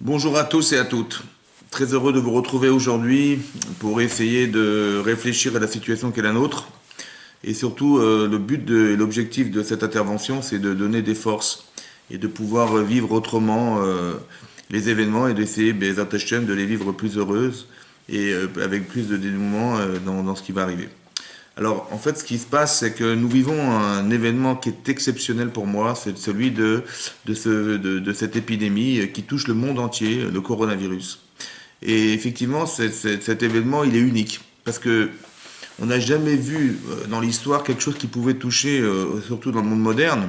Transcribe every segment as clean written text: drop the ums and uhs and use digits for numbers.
Bonjour à tous et à toutes. Très heureux de vous retrouver aujourd'hui pour essayer de réfléchir à la situation qui est la nôtre. Et surtout, le but et l'objectif de cette intervention, c'est de donner des forces et de pouvoir vivre autrement les événements et d'essayer, Bezat Hashem, de les vivre plus heureuses et avec plus de dénouement dans ce qui va arriver. Alors, en fait, ce qui se passe, c'est que nous vivons un événement qui est exceptionnel pour moi, c'est celui de cette épidémie qui touche le monde entier, le coronavirus. Et effectivement, cet événement, il est unique, parce que on n'a jamais vu dans l'histoire quelque chose qui pouvait toucher, surtout dans le monde moderne,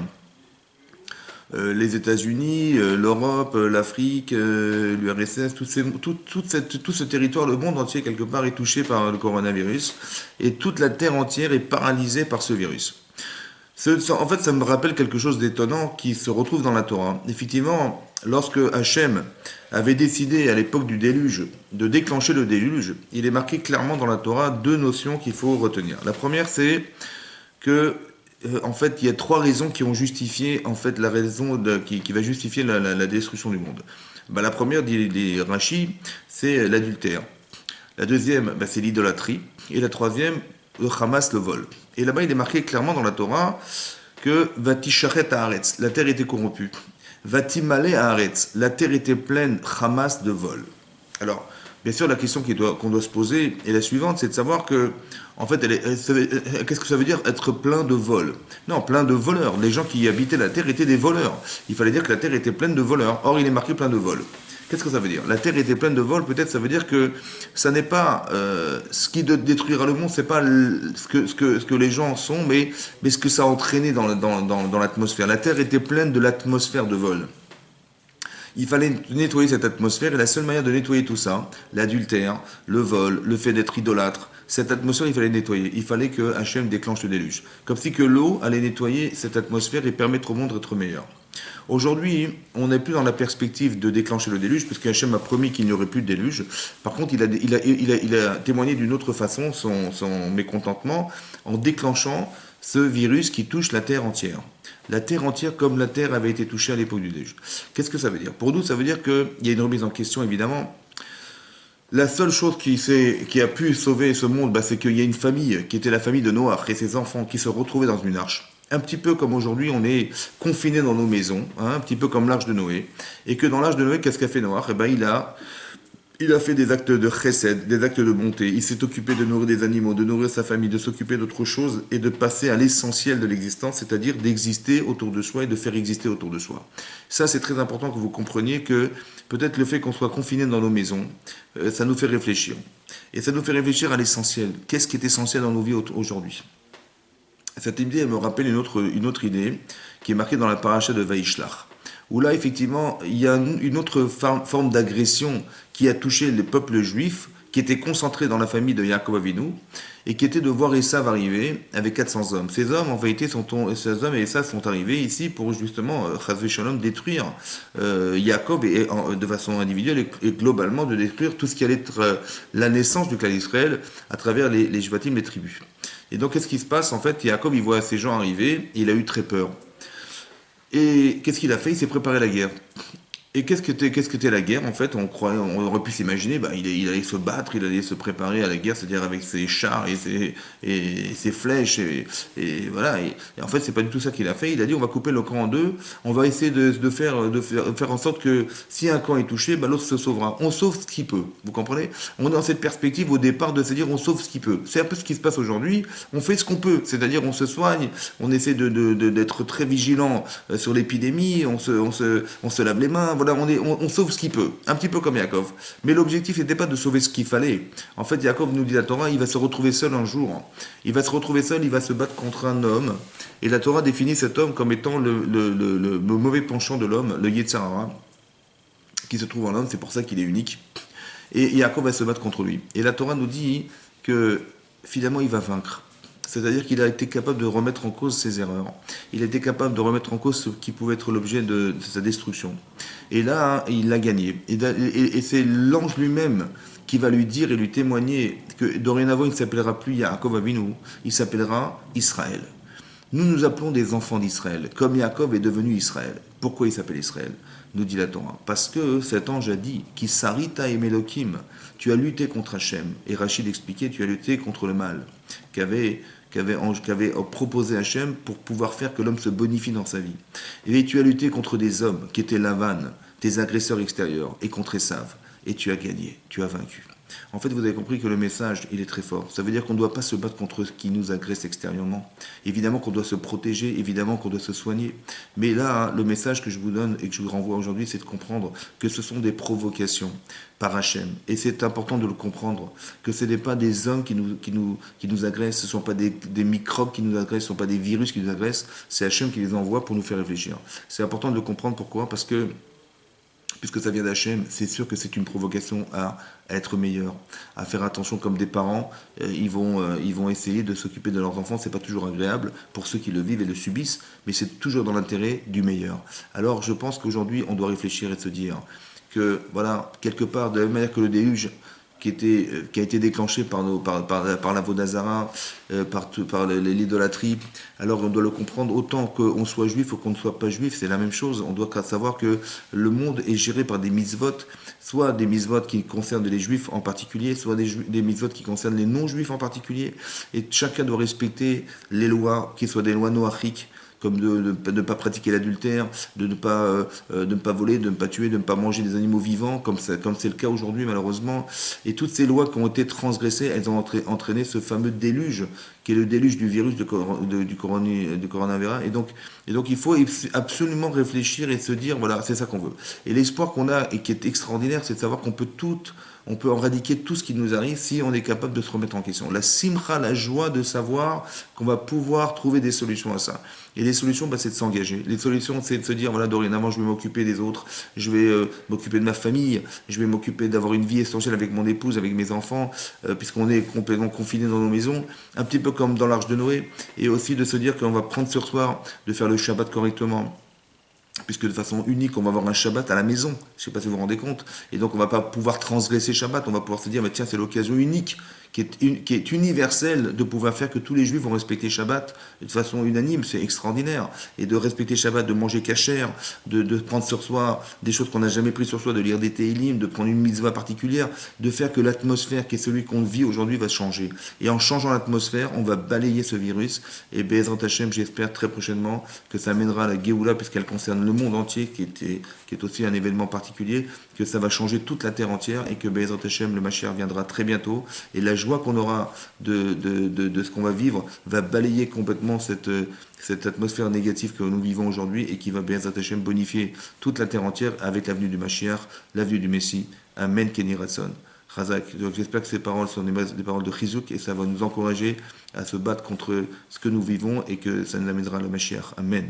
les États-Unis, l'Europe, l'Afrique, l'URSS, tout ce territoire, le monde entier quelque part est touché par le coronavirus et toute la terre entière est paralysée par ce virus. En fait, ça me rappelle quelque chose d'étonnant qui se retrouve dans la Torah. Effectivement, lorsque Hachem avait décidé à l'époque du déluge de déclencher le déluge, il est marqué clairement dans la Torah deux notions qu'il faut retenir. La première, c'est que en fait, il y a trois raisons qui ont justifié en fait la raison qui va justifier la destruction du monde. Bah, la première, dit Rashi, c'est l'adultère. La deuxième, bah, c'est l'idolâtrie. Et la troisième, le Hamas, le vol. Et là-bas, il est marqué clairement dans la Torah que Vatisharet Haaretz, la terre était corrompue. Vatimale Haaretz, la terre était pleine, Hamas, de vol. Alors, bien sûr, la question qu'on doit se poser est la suivante, c'est de savoir que, en fait, qu'est-ce que ça veut dire être plein de vols? Non, plein de voleurs. Les gens qui habitaient la terre étaient des voleurs. Il fallait dire que la terre était pleine de voleurs. Or, il est marqué plein de vols. Qu'est-ce que ça veut dire? La terre était pleine de vols, peut-être ça veut dire que ça n'est pas ce qui détruira le monde, c'est pas ce que les gens sont, mais ce que ça a entraîné dans l'atmosphère. La terre était pleine de l'atmosphère de vol. Il fallait nettoyer cette atmosphère et la seule manière de nettoyer tout ça, l'adultère, le vol, le fait d'être idolâtre, cette atmosphère, il fallait nettoyer. Il fallait que Hachem déclenche le déluge. Comme si que l'eau allait nettoyer cette atmosphère et permettre au monde d'être meilleur. Aujourd'hui, on n'est plus dans la perspective de déclencher le déluge, puisque Hachem a promis qu'il n'y aurait plus de déluge. Par contre, il a témoigné d'une autre façon son mécontentement en déclenchant ce virus qui touche la Terre entière. La Terre entière comme la Terre avait été touchée à l'époque du déluge. Qu'est-ce que ça veut dire? Pour nous, ça veut dire qu'il y a une remise en question, évidemment. La seule chose qui a pu sauver ce monde, bah, c'est qu'il y a une famille, qui était la famille de Noach et ses enfants, qui se retrouvaient dans une arche. Un petit peu comme aujourd'hui, on est confiné dans nos maisons, hein, un petit peu comme l'arche de Noé. Et que dans l'arche de Noé, qu'est-ce qu'a fait Noach? Eh ben, il a fait des actes de chesed, des actes de bonté. Il s'est occupé de nourrir des animaux, de nourrir sa famille, de s'occuper d'autre chose et de passer à l'essentiel de l'existence, c'est-à-dire d'exister autour de soi et de faire exister autour de soi. Ça, c'est très important que vous compreniez que peut-être le fait qu'on soit confiné dans nos maisons, ça nous fait réfléchir. Et ça nous fait réfléchir à l'essentiel. Qu'est-ce qui est essentiel dans nos vies aujourd'hui? Cette idée, elle me rappelle une autre idée qui est marquée dans la paracha de Vaishlach, où là, effectivement, il y a une autre forme d'agression qui a touché les peuples juifs, qui était concentré dans la famille de Yaakov Avinu, et qui était de voir Esav arriver avec 400 hommes. Ces hommes, en vérité, ces hommes et Esav sont arrivés ici pour justement, Chazvé Shalom, détruire Yaakov de façon individuelle et globalement de détruire tout ce qui allait être la naissance du clan d'Israël à travers les Shvatim, les tribus. Et donc, qu'est-ce qui se passe? En fait, Yaakov, il voit ces gens arriver, et il a eu très peur. Et qu'est-ce qu'il a fait? Il s'est préparé à la guerre. Et qu'est-ce que la guerre en fait? On aurait pu s'imaginer, bah, il allait se battre, il allait se préparer à la guerre, c'est-à-dire avec ses chars et ses flèches et voilà. Et en fait, c'est pas du tout ça qu'il a fait. Il a dit, on va couper le camp en deux, on va essayer de faire en sorte que si un camp est touché, bah, l'autre se sauvera. On sauve ce qu'il peut. Vous comprenez? On est dans cette perspective au départ de se dire, on sauve ce qu'il peut. C'est un peu ce qui se passe aujourd'hui. On fait ce qu'on peut, c'est-à-dire on se soigne, on essaie d'être très vigilant sur l'épidémie, on se lave les mains. Voilà, on sauve ce qu'il peut, un petit peu comme Yaakov. Mais l'objectif n'était pas de sauver ce qu'il fallait. En fait, Yaakov nous dit la Torah, il va se retrouver seul un jour. Il va se retrouver seul, il va se battre contre un homme. Et la Torah définit cet homme comme étant le mauvais penchant de l'homme, le Yetzer Hara, qui se trouve en l'homme, c'est pour ça qu'il est unique. Et Yaakov va se battre contre lui. Et la Torah nous dit que finalement il va vaincre. C'est-à-dire qu'il a été capable de remettre en cause ses erreurs. Il a été capable de remettre en cause ce qui pouvait être l'objet de sa destruction. Et là, il l'a gagné. Et c'est l'ange lui-même qui va lui dire et lui témoigner que dorénavant, il ne s'appellera plus Yaakov Avinu, il s'appellera Israël. Nous nous appelons des enfants d'Israël, comme Yaakov est devenu Israël. Pourquoi il s'appelle Israël? nous dit la Torah. Parce que cet ange a dit, qui sarita et Melokim, tu as lutté contre Hachem. Et Rachid expliquait, tu as lutté contre le mal qu'avait proposé Hachem pour pouvoir faire que l'homme se bonifie dans sa vie. Et tu as lutté contre des hommes qui étaient Lavan, tes agresseurs extérieurs, et contre Esav. Et tu as gagné, tu as vaincu. En fait, vous avez compris que le message, il est très fort. Ça veut dire qu'on ne doit pas se battre contre ce qui nous agresse extérieurement. Évidemment qu'on doit se protéger, évidemment qu'on doit se soigner. Mais là, le message que je vous donne et que je vous renvoie aujourd'hui, c'est de comprendre que ce sont des provocations par Hachem. Et c'est important de le comprendre, que ce n'est pas des hommes qui nous agressent, ce ne sont pas des microbes qui nous agressent, ce ne sont pas des virus qui nous agressent, c'est Hachem qui les envoie pour nous faire réfléchir. C'est important de le comprendre. Pourquoi? Parce que puisque ça vient d'Hachem, c'est sûr que c'est une provocation à être meilleur, à faire attention comme des parents. Ils vont essayer de s'occuper de leurs enfants. C'est pas toujours agréable pour ceux qui le vivent et le subissent, mais c'est toujours dans l'intérêt du meilleur. Alors je pense qu'aujourd'hui, on doit réfléchir et se dire que, voilà, quelque part, de la même manière que le déluge qui a été déclenché par la Vodazara, par l'idolâtrie. Alors on doit le comprendre, autant qu'on soit juif ou qu'on ne soit pas juif, c'est la même chose. On doit savoir que le monde est géré par des mitzvot, soit des mitzvot qui concernent les juifs en particulier, soit des mitzvot qui concernent les non-juifs en particulier. Et chacun doit respecter les lois, qui soient des lois noachiques, comme de ne pas pratiquer l'adultère, de ne pas voler, de ne pas tuer, de ne pas manger des animaux vivants, comme c'est le cas aujourd'hui malheureusement. Et toutes ces lois qui ont été transgressées, elles ont entraîné ce fameux déluge, qui est le déluge du virus du coronavirus. Et donc il faut absolument réfléchir et se dire, voilà, c'est ça qu'on veut. Et l'espoir qu'on a, et qui est extraordinaire, c'est de savoir qu'on peut on peut éradiquer tout ce qui nous arrive si on est capable de se remettre en question. La simcha, la joie de savoir qu'on va pouvoir trouver des solutions à ça. Et les solutions, c'est de s'engager. Les solutions, c'est de se dire, voilà, dorénavant, je vais m'occuper des autres, je vais m'occuper de ma famille, je vais m'occuper d'avoir une vie essentielle avec mon épouse, avec mes enfants, puisqu'on est complètement confinés dans nos maisons, un petit peu comme dans l'Arche de Noé, et aussi de se dire qu'on va prendre sur soi de faire le Shabbat correctement, puisque de façon unique, on va avoir un Shabbat à la maison. Je ne sais pas si vous vous rendez compte. Et donc, on ne va pas pouvoir transgresser Shabbat. On va pouvoir se dire, tiens, c'est l'occasion unique, qui est universelle, de pouvoir faire que tous les Juifs vont respecter Shabbat de façon unanime. C'est extraordinaire. Et de respecter Shabbat, de manger kasher, de prendre sur soi des choses qu'on n'a jamais prises sur soi, de lire des Tehillim, de prendre une mitzvah particulière, de faire que l'atmosphère, qui est celui qu'on vit aujourd'hui, va changer. Et en changeant l'atmosphère, on va balayer ce virus. Et Be'ezrat Hashem, j'espère très prochainement que ça mènera à la Géoula, puisqu'elle concerne le monde entier, qui est aussi un événement particulier, que ça va changer toute la terre entière et que Be'ezrat Hashem, le Mashiach, viendra très bientôt. Et la joie qu'on aura de ce qu'on va vivre va balayer complètement cette atmosphère négative que nous vivons aujourd'hui et qui va Be'ezrat Hashem bonifier toute la terre entière avec l'avenue du Mashiach, l'avenue du Messie. Amen, Kenny Ratson. Razak. Donc j'espère que ces paroles sont des paroles de Chizouk et ça va nous encourager à se battre contre ce que nous vivons et que ça nous amènera à le Mashiach. Amen.